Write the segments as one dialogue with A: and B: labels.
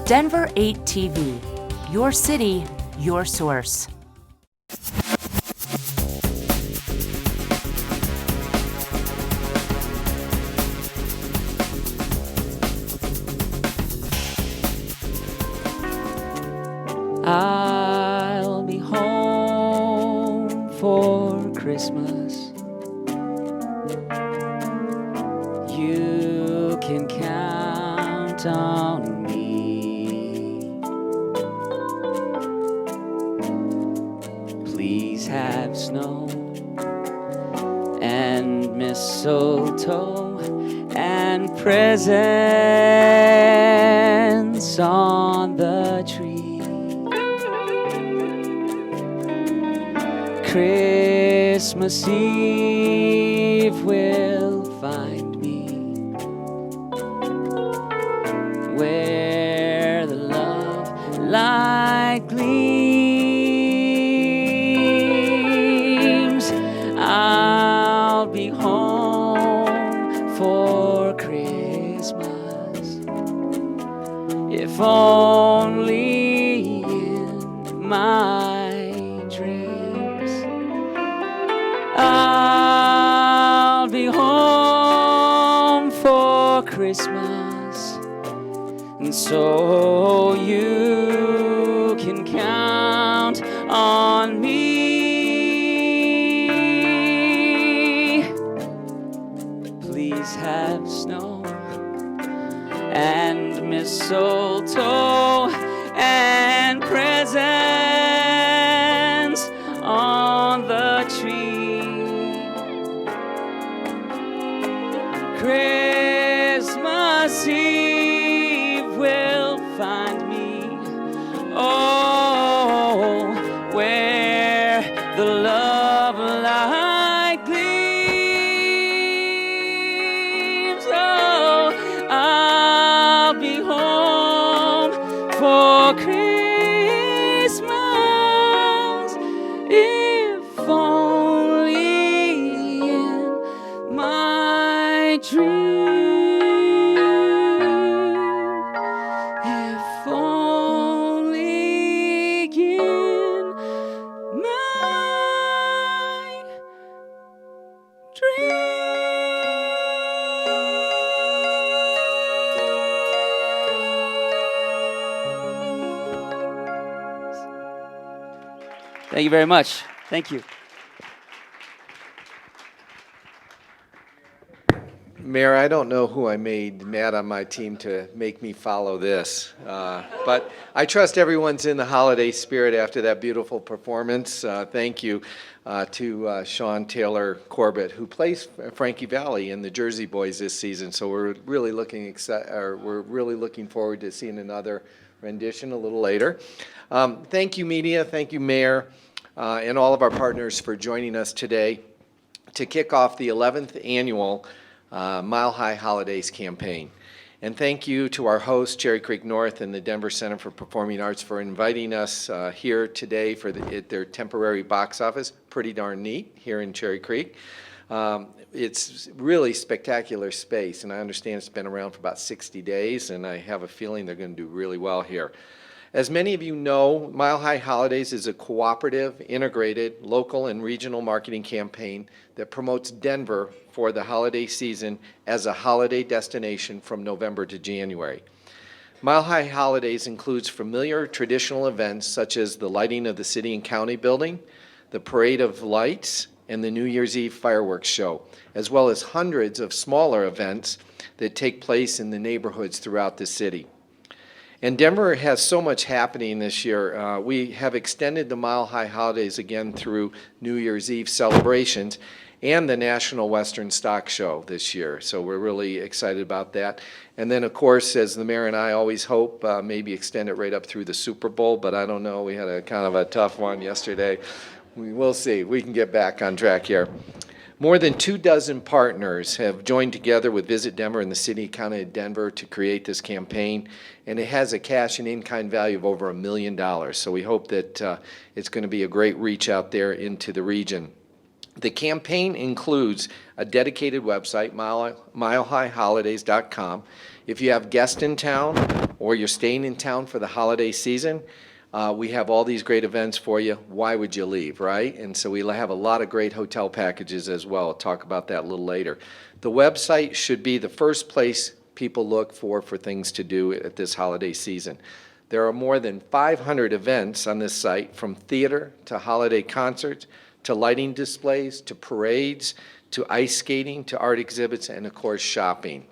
A: Denver 8 TV, your city, your source.
B: I'll be home for Christmas. You can count on me. Please have snow and mistletoe and presents on the tree. Christmas Eve will find me where the love light gleams. I'll be home for Christmas, if only in my dreams. I'll be home for Christmas, and so you can count on me. Please have snow and mistletoe and presents on the tree. Christmas Eve will find me, oh, where the love light gleams. Oh, I'll be home for Christmas, if only in my dream. If only in my dream. Thank you very much. Thank you.
C: Mayor, I don't know who I made mad on my team to make me follow this, but I trust everyone's in the holiday spirit after that beautiful performance. Thank you to Sean Taylor Corbett, who plays Frankie Valli in the Jersey Boys this season. So we're really looking forward to seeing another rendition a little later. Thank you, media. Thank you, Mayor, and all of our partners for joining us today to kick off the 11th annual Mile High Holidays campaign. And thank you to our host, Cherry Creek North and the Denver Center for Performing Arts, for inviting us here today for their temporary box office. Pretty darn neat here in Cherry Creek. It's really spectacular space, and I understand it's been around for about 60 days, and I have a feeling they're going to do really well here. As many of you know, Mile High Holidays is a cooperative, integrated, local and regional marketing campaign that promotes Denver for the holiday season as a holiday destination from November to January. Mile High Holidays includes familiar traditional events such as the lighting of the City and County Building, the Parade of Lights, and the New Year's Eve fireworks show, as well as hundreds of smaller events that take place in the neighborhoods throughout the city. And Denver has so much happening this year. We have extended the Mile High Holidays again through New Year's Eve celebrations and the National Western Stock Show this year. So we're really excited about that. And then, of course, as the mayor and I always hope, maybe extend it right up through the Super Bowl, but I don't know. We had a kind of a tough one yesterday. We'll see. We can get back on track here. More than 24 partners have joined together with Visit Denver and the City and County of Denver to create this campaign, and it has a cash and in-kind value of over $1 million. So we hope that it's going to be a great reach out there into the region. The campaign includes a dedicated website, milehighholidays.com. If you have guests in town or you're staying in town for the holiday season, we have all these great events for you. Why would you leave, right? And so we have a lot of great hotel packages as well. I'll talk about that a little later. The website should be the first place people look for things to do at this holiday season. There are more than 500 events on this site, from theater to holiday concerts to lighting displays to parades to ice skating to art exhibits and, of course, shopping.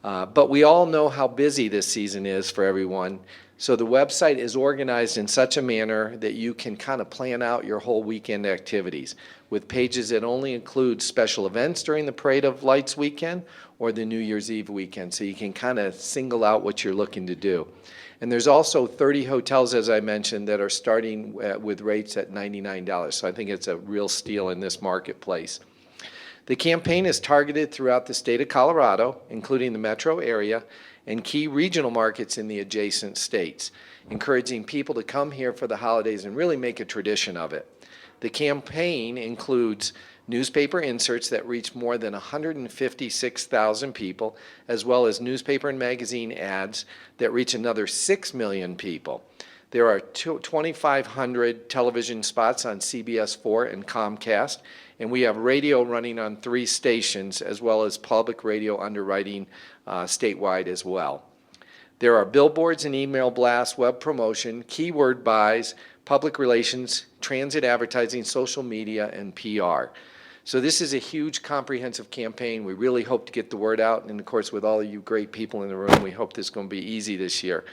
C: But we all know how busy this season is for everyone. So the website is organized in such a manner that you can kind of plan out your whole weekend activities with pages that only include special events during the Parade of Lights weekend or the New Year's Eve weekend. So you can kind of single out what you're looking to do. And there's also 30 hotels, as I mentioned, that are starting with rates at $99. So I think it's a real steal in this marketplace. The campaign is targeted throughout the state of Colorado, including the metro area and key regional markets in the adjacent states, encouraging people to come here for the holidays and really make a tradition of it. The campaign includes newspaper inserts that reach more than 156,000 people, as well as newspaper and magazine ads that reach another 6 million people. There are 2,500 television spots on CBS 4 and Comcast, and we have radio running on 3 stations, as well as public radio underwriting statewide as well. There are billboards and email blasts, web promotion, keyword buys, public relations, transit advertising, social media, and PR. So this is a huge, comprehensive campaign. We really hope to get the word out, and of course, with all of you great people in the room, we hope this is going to be easy this year.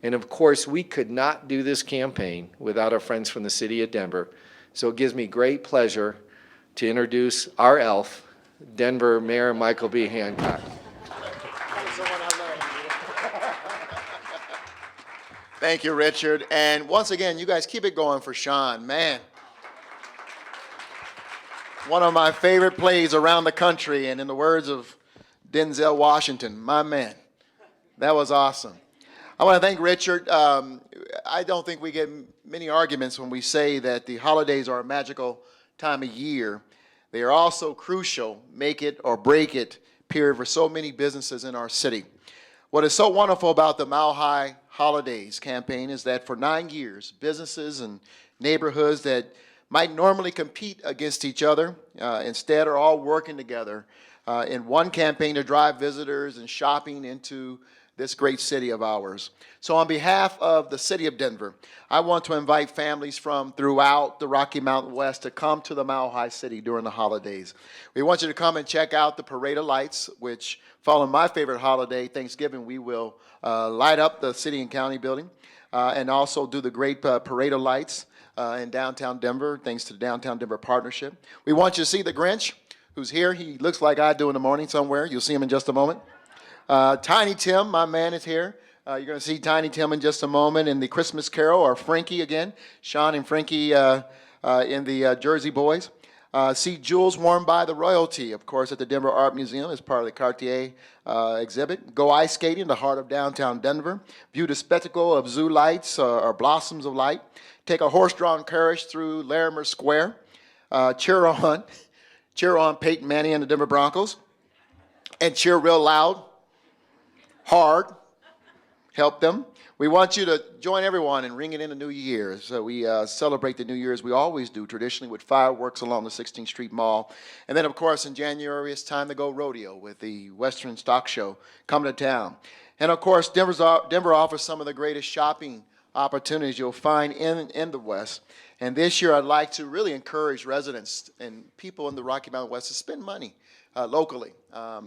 C: And of course, we could not do this campaign without our friends from the city of Denver. So it gives me great pleasure to introduce our elf, Denver Mayor Michael B. Hancock.
D: Thank you, Richard. And once again, you guys keep it going for Sean. Man, one of my favorite plays around the country, and in the words of Denzel Washington, my man. That was awesome. I want to thank Richard. I don't think we get many arguments when we say that the holidays are a magical time of year. They are also crucial, make it or break it period for so many businesses in our city. What is so wonderful about the Mile High Holidays campaign is that for 9 years, businesses and neighborhoods that might normally compete against each other instead are all working together in one campaign to drive visitors and shopping into this great city of ours. So on behalf of the city of Denver, I want to invite families from throughout the Rocky Mountain West to come to the Mile High City during the holidays. We want you to come and check out the Parade of Lights, which, following my favorite holiday, Thanksgiving, we will light up the city and county building and also do the great Parade of Lights in downtown Denver, thanks to the Downtown Denver Partnership. We want you to see the Grinch, who's here. He looks like I do in the morning somewhere. You'll see him in just a moment. Tiny Tim, my man, is here. You're going to see Tiny Tim in just a moment in the Christmas Carol, or Frankie again. Sean and Frankie in the Jersey Boys. See jewels worn by the royalty, of course, at the Denver Art Museum as part of the Cartier exhibit. Go ice skating in the heart of downtown Denver. View the spectacle of zoo lights or blossoms of light. Take a horse-drawn carriage through Larimer Square. Cheer on Peyton Manning and the Denver Broncos. And cheer real loud. Hard, help them. We want you to join everyone in ringing in the New Year. So we celebrate the New Year as we always do, traditionally with fireworks along the 16th Street Mall. And then, of course, in January, it's time to go rodeo with the Western Stock Show coming to town. And, of course, Denver offers some of the greatest shopping opportunities you'll find in the West. And this year, I'd like to really encourage residents and people in the Rocky Mountain West to spend money locally,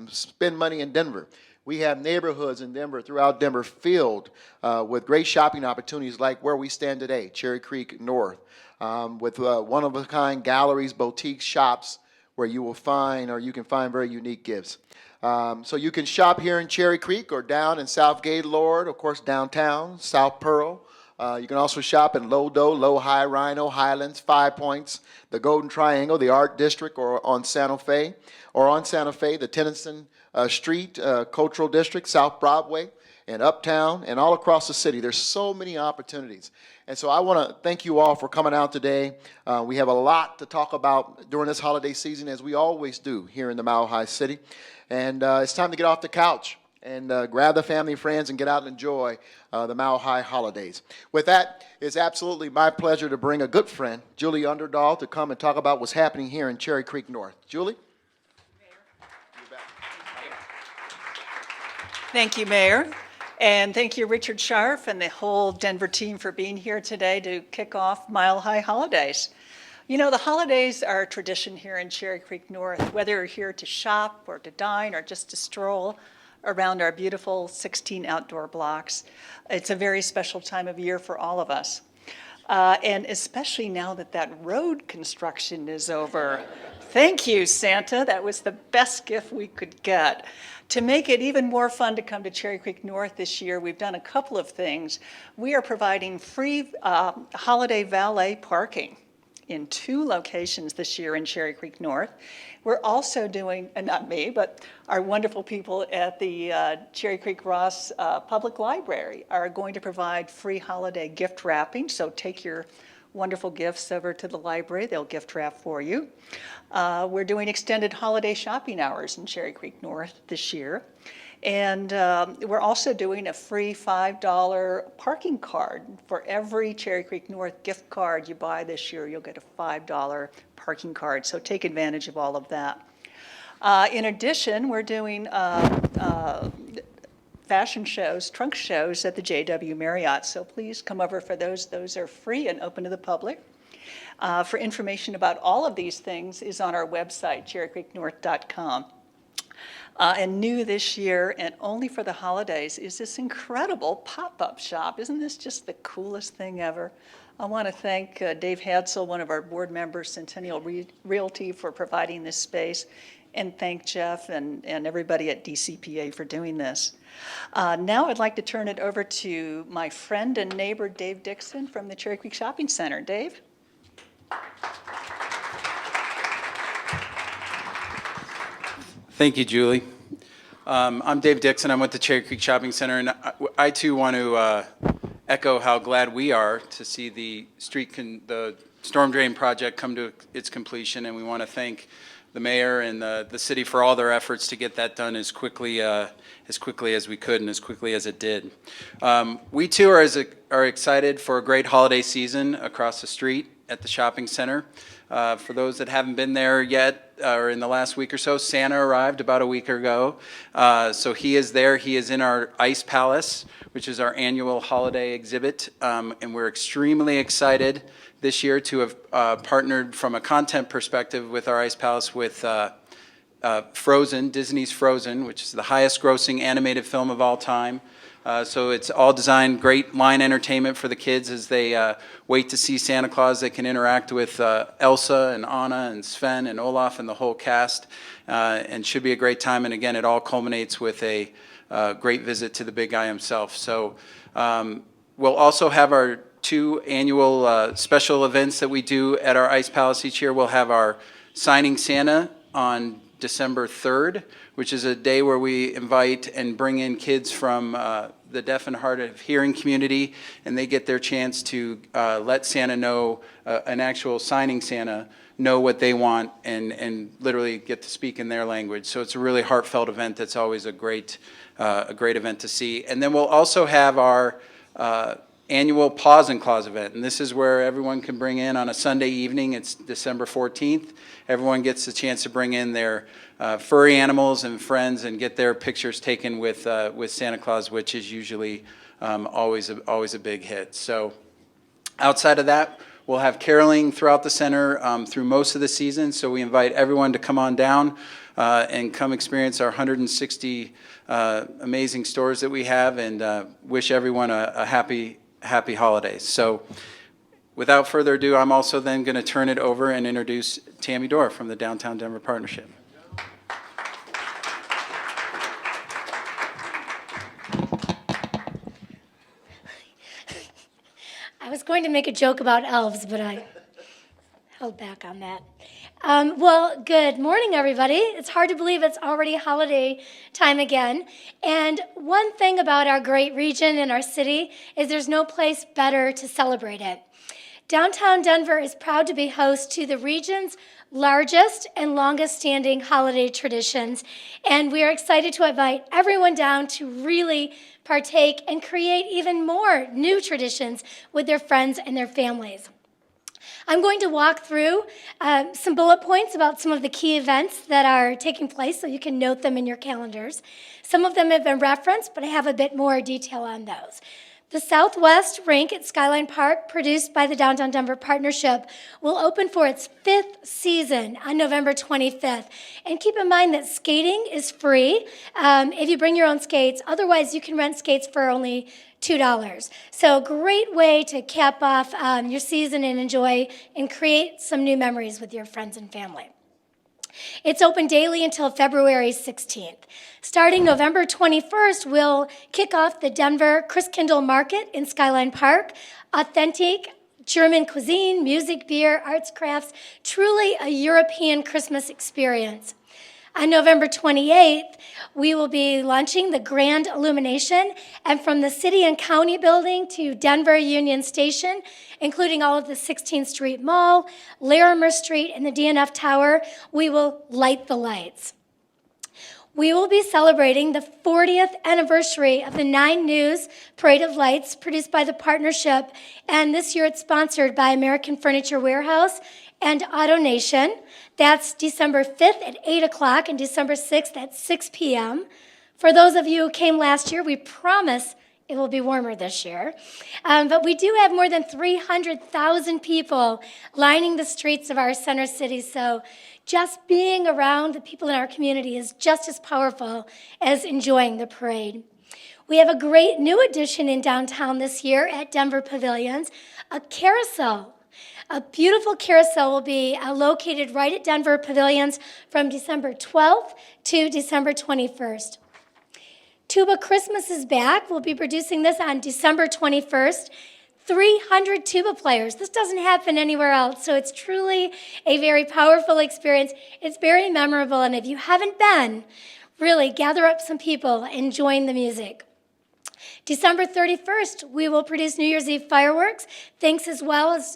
D: spend money in Denver. We have neighborhoods in Denver, throughout Denver, filled with great shopping opportunities like where we stand today, Cherry Creek North, with one-of-a-kind galleries, boutiques, shops where you will find, or you can find very unique gifts. So you can shop here in Cherry Creek or down in South Gaylord, of course, downtown, South Pearl. You can also shop in Lodo, Low High, Rhino, Highlands, 5 Points, the Golden Triangle, the Art District, or on Santa Fe, the Tennyson Street Cultural District, South Broadway, and Uptown, and all across the city. There's so many opportunities. And so I want to thank you all for coming out today. We have a lot to talk about during this holiday season, as we always do here in the Mile High City. And it's time to get off the couch and grab the family, friends, and get out and enjoy the Mile High holidays. With that, it's absolutely my pleasure to bring a good friend, Julie Underdahl, to come and talk about what's happening here in Cherry Creek North. Julie?
E: Thank you, Mayor. And thank you, Richard Scharf and the whole Denver team for being here today to kick off Mile High Holidays. You know, the holidays are a tradition here in Cherry Creek North, whether you're here to shop or to dine or just to stroll around our beautiful 16 outdoor blocks. It's a very special time of year for all of us. And especially now that that road construction is over. Thank you, Santa. That was the best gift we could get. To make it even more fun to come to Cherry Creek North this year, we've done a couple of things. We are providing free holiday valet parking in 2 locations this year in Cherry Creek North. We're also doing, not me, but our wonderful people at the Cherry Creek Ross Public Library are going to provide free holiday gift wrapping, so take your wonderful gifts over to the library. They'll gift wrap for you. We're doing extended holiday shopping hours in Cherry Creek North this year. And we're also doing a free $5 parking card. For every Cherry Creek North gift card you buy this year, you'll get a $5 parking card. So take advantage of all of that. In addition, we're doing fashion shows, trunk shows at the JW Marriott. So please come over for those. Those are free and open to the public. For information about all of these things is on our website, cherrycreeknorth.com. And new this year, and only for the holidays, is this incredible pop-up shop. Isn't this just the coolest thing ever? I want to thank Dave Hadsel, one of our board members, Centennial Realty, for providing this space, and thank Jeff and everybody at DCPA for doing this. Now I'd like to turn it over to my friend and neighbor, Dave Dixon, from the Cherry Creek Shopping Center. Dave?
F: Thank you, Julie. I'm Dave Dixon. I'm with the Cherry Creek Shopping Center, and I too want to echo how glad we are to see the the storm drain project come to its completion, and we want to thank the mayor and the city for all their efforts to get that done as quickly as we could and as quickly as it did. We too are excited for a great holiday season across the street at the shopping center. For those that haven't been there yet, or in the last week or so, Santa arrived about a week ago. So he is there. He is in our Ice Palace, which is our annual holiday exhibit. And we're extremely excited this year to have partnered from a content perspective with our Ice Palace with Frozen, Disney's Frozen, which is the highest grossing animated film of all time. So it's all designed, great line entertainment for the kids as they wait to see Santa Claus. They can interact with Elsa and Anna and Sven and Olaf and the whole cast, and should be a great time. And again, it all culminates with a great visit to the big guy himself. So we'll also have our 2 annual special events that we do at our Ice Palace each year. We'll have our Signing Santa on December 3rd, which is a day where we invite and bring in kids from the deaf and hard of hearing community, and they get their chance to let Santa know, an actual signing Santa, know what they want and literally get to speak in their language. So it's a really heartfelt event that's always a great event to see. And then we'll also have our annual Paws and Claws event, and this is where everyone can bring in on a Sunday evening. It's December 14th. Everyone gets a chance to bring in their furry animals and friends and get their pictures taken with Santa Claus, which is usually always a big hit. So outside of that, we'll have caroling throughout the center through most of the season. So we invite everyone to come on down and come experience our 160 amazing stores that we have, and wish everyone a happy holidays. So without further ado, I'm also then going to turn it over and introduce Tammy Dorr from the Downtown Denver Partnership.
G: I was going to make a joke about elves, but I held back on that. Well, good morning, everybody. It's hard to believe it's already holiday time again. And one thing about our great region and our city is there's no place better to celebrate it. Downtown Denver is proud to be host to the region's largest and longest standing holiday traditions, and we are excited to invite everyone down to really partake and create even more new traditions with their friends and their families. I'm going to walk through some bullet points about some of the key events that are taking place so you can note them in your calendars. Some of them have been referenced, but I have a bit more detail on those. The Southwest Rink at Skyline Park, produced by the Downtown Denver Partnership, will open for its 5th season on November 25th. And keep in mind that skating is free if you bring your own skates. Otherwise, you can rent skates for only $2. So great way to cap off your season and enjoy and create some new memories with your friends and family. It's open daily until February 16th. Starting November 21st, we'll kick off the Denver Christkindl Market in Skyline Park. Authentic German cuisine, music, beer, arts, crafts, truly a European Christmas experience. On November 28th, we will be launching the Grand Illumination, and from the City and County Building to Denver Union Station, including all of the 16th Street Mall, Larimer Street, and the DNF Tower, we will light the lights. We will be celebrating the 40th anniversary of the 9 News Parade of Lights produced by the partnership, and this year it's sponsored by American Furniture Warehouse and AutoNation. That's December 5th at 8 o'clock and December 6th at 6 p.m. For those of you who came last year, we promise it will be warmer this year. But we do have more than 300,000 people lining the streets of our center city, so just being around the people in our community is just as powerful as enjoying the parade. We have a great new addition in downtown this year at Denver Pavilions, a carousel. A beautiful carousel will be located right at Denver Pavilions from December 12th to December 21st. Tuba Christmas is back. We'll be producing this on December 21st. 300 tuba players. This doesn't happen anywhere else, so it's truly a very powerful experience. It's very memorable, and if you haven't been, really gather up some people and join the music. December 31st, we will produce New Year's Eve fireworks. Thanks as well as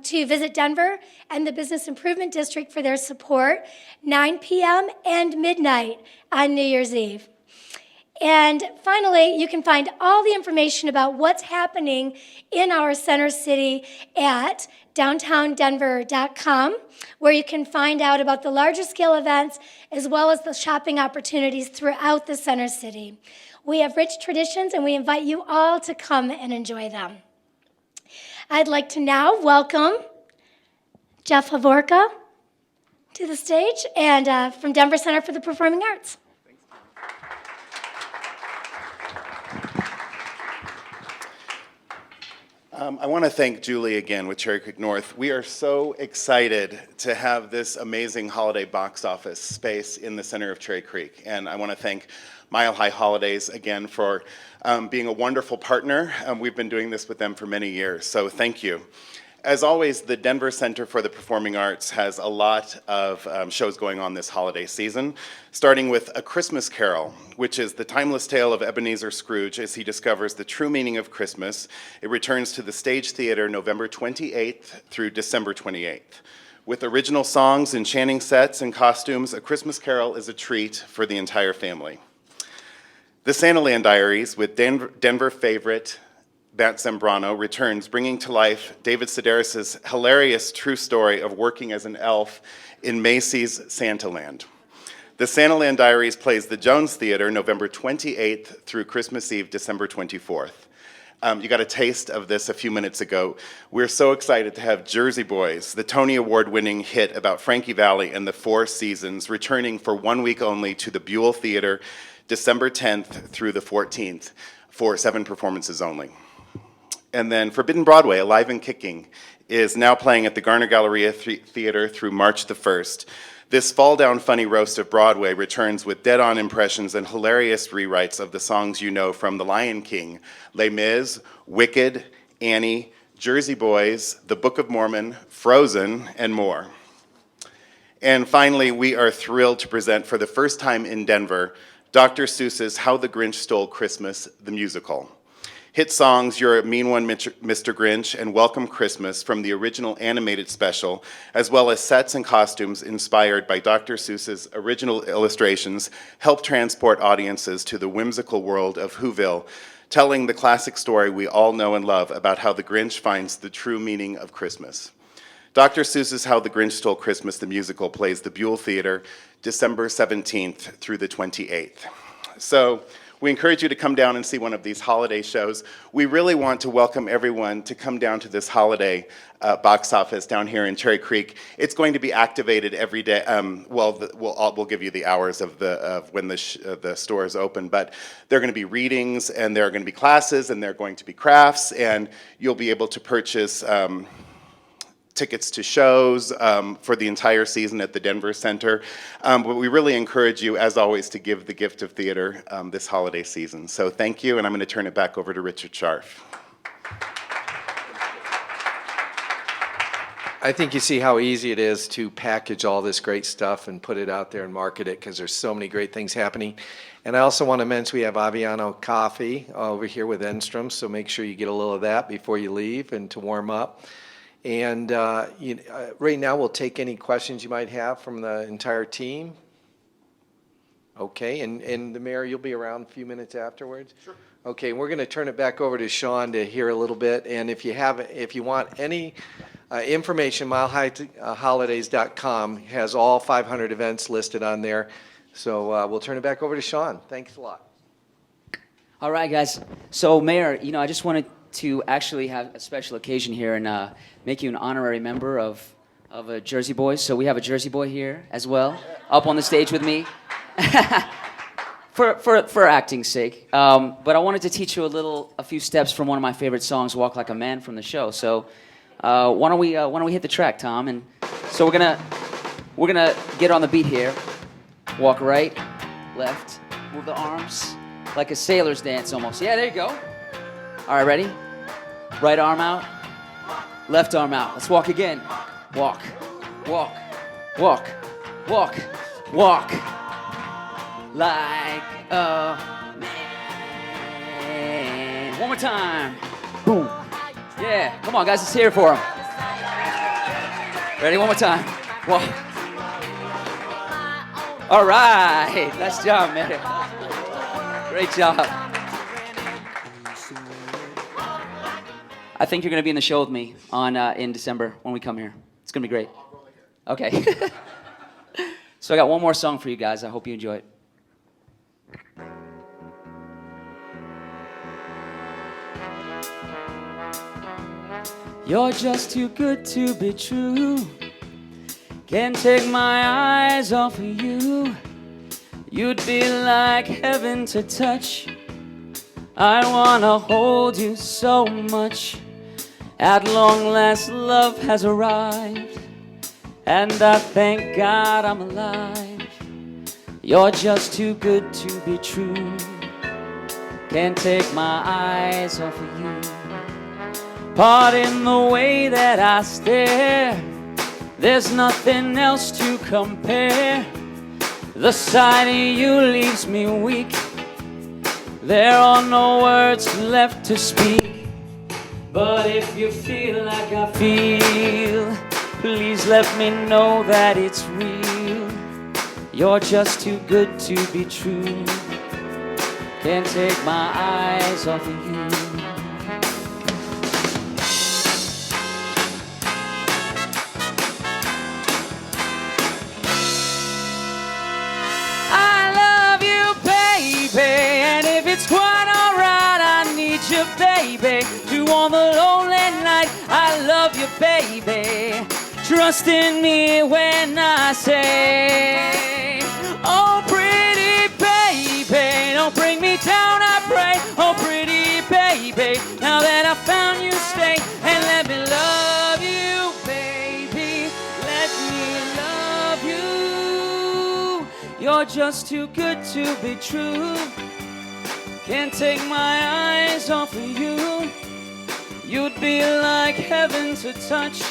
G: to Visit Denver and the Business Improvement District for their support, 9 p.m. and midnight on New Year's Eve. And finally, you can find all the information about what's happening in our center city at downtowndenver.com, where you can find out about the larger scale events as well as the shopping opportunities throughout the center city. We have rich traditions, and we invite you all to come and enjoy them. I'd like to now welcome Jeff Havorka to the stage, and from Denver Center for the Performing Arts.
H: I want to thank Julie again with Cherry Creek North. We are so excited to have this amazing holiday box office space in the center of Cherry Creek. And I want to thank Mile High Holidays again for being a wonderful partner. We've been doing this with them for many years, so thank you. As always, the Denver Center for the Performing Arts has a lot of shows going on this holiday season, starting with A Christmas Carol, which is the timeless tale of Ebenezer Scrooge as he discovers the true meaning of Christmas. It returns to the Stage Theater November 28th through December 28th. With original songs, enchanting sets, and costumes, A Christmas Carol is a treat for the entire family. The Santaland Diaries, with Denver favorite Matt Zambrano, returns, bringing to life David Sedaris' hilarious true story of working as an elf in Macy's Santaland. The Santaland Diaries plays the Jones Theater November 28th through Christmas Eve, December 24th. You got a taste of this a few minutes ago. We're so excited to have Jersey Boys, the Tony Award-winning hit about Frankie Valli and the Four Seasons, returning for 1 week only to the Buell Theater, December 10th through the 14th, for 7 performances only. And then Forbidden Broadway, Alive and Kicking, is now playing at the Garner Galleria Theater through March the 1st. This fall-down funny roast of Broadway returns with dead-on impressions and hilarious rewrites of the songs you know from The Lion King, Les Mis, Wicked, Annie, Jersey Boys, The Book of Mormon, Frozen, and more. And finally, we are thrilled to present for the first time in Denver, Dr. Seuss's How the Grinch Stole Christmas, the musical. hit songs You're a Mean One, Mr. Grinch, and Welcome Christmas from the original animated special, as well as sets and costumes inspired by Dr. Seuss's original illustrations, help transport audiences to the whimsical world of Whoville, telling the classic story we all know and love about how the Grinch finds the true meaning of Christmas. Dr. Seuss's How the Grinch Stole Christmas, the musical, plays the Buell Theater December 17th through the 28th. So we encourage you to come down and see one of these holiday shows. We really want to welcome everyone to come down to this holiday box office down here in Cherry Creek. It's going to be activated every day. We'll give you the hours of when the store is open, but there are going to be readings, and there are going to be classes, and there are going to be crafts, and you'll be able to purchase tickets to shows for the entire season at the Denver Center. But we really encourage you, as always, to give the gift of theater this holiday season. So thank you, and I'm going to turn it back over to Richard Scharf.
C: I think you see how easy it is to package all this great stuff and put it out there and market it, because there's so many great things happening. And I also want to mention we have Aviano coffee over here with Enstrom, so make sure you get a little of that before you leave and to warm up. And right now, we'll take any questions you might have from the entire team. Okay, and the mayor, you'll be around a few minutes afterwards? Sure. Okay, we're going to turn it back over to Sean to hear a little bit. And if you want any information, milehighholidays.com has all 500 events listed on there. So we'll turn it back over to Sean. Thanks a lot.
B: All right, guys. So, Mayor, I just wanted to actually have a special occasion here and make you an honorary member of Jersey Boys. So we have a Jersey Boy here as well, up on the stage with me, for acting's sake. But I wanted to teach you a few steps from one of my favorite songs, "Walk Like a Man," from the show. So why don't we hit the track, Tom? And so we're gonna get on the beat here. Walk right, left, move the arms like a sailor's dance almost. Yeah, there you go. All right, ready? Right arm out, left arm out. Let's walk again. Walk, walk, walk, walk, walk. Like a man. One more time. Boom. Yeah, come on, guys, let's hear it for him. Ready? One more time. Walk. All right. Nice job, man. Great job. I think you're going to be in the show with me in December when we come here. It's going to be great. Okay. So I got one more song for you guys. I hope you enjoy it. You're just too good to be true. Can't take my eyes off of you. You'd be like heaven to touch. I wanna hold you so much. At long last, love has arrived, and I thank God I'm alive. You're just too good to be true. Can't take my eyes off of you. Pardon the way that I stare. There's nothing else to compare. The sight of you leaves me weak. There are no words left to speak. But if you feel like I feel, please let me know that it's real. You're just too good to be true. Can't take my eyes off of you. I love you, baby, and if it's quite alright, I need you, baby. On the lonely night, I love you, baby. Trust in me when I say, oh, pretty baby, don't bring me down, I pray. Oh, pretty baby, now that I found you, stay and let me love you, baby. Let me love you. You're just too good to be true. Can't take my eyes off of you. You'd be like heaven to touch.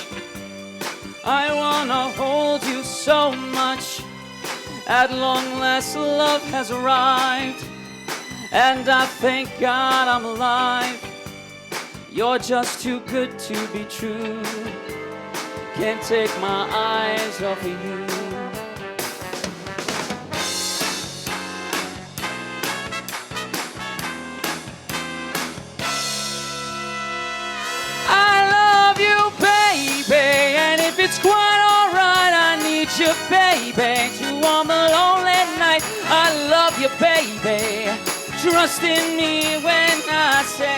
B: I wanna hold you so much. At long last, love has arrived, and I thank God I'm alive. You're just too good to be true. Can't take my eyes off of you. I love you, baby, and if it's quite alright, I need you, baby, to warm the lonely night. I love you, baby. Trust in me when I say,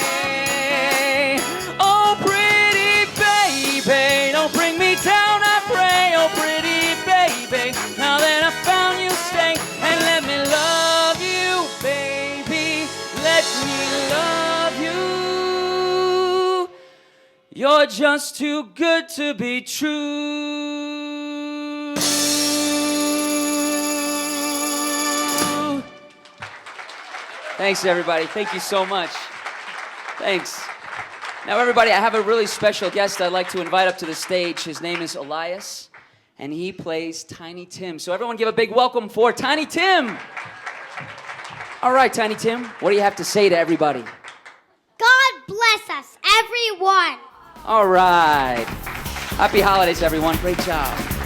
B: oh, pretty baby, don't bring me down, I pray. Oh, pretty baby, now that I found you, stay and let me love you, baby. Let me love you. You're just too good to be true. Thanks, everybody. Thank you so much. Thanks. Now, everybody, I have a really special guest I'd like to invite up to the stage. His name is Elias, and he plays Tiny Tim. So everyone give a big welcome for Tiny Tim. All right, Tiny Tim, what do you have to say to everybody?
I: God bless us, everyone.
B: All right. Happy holidays, everyone. Great job.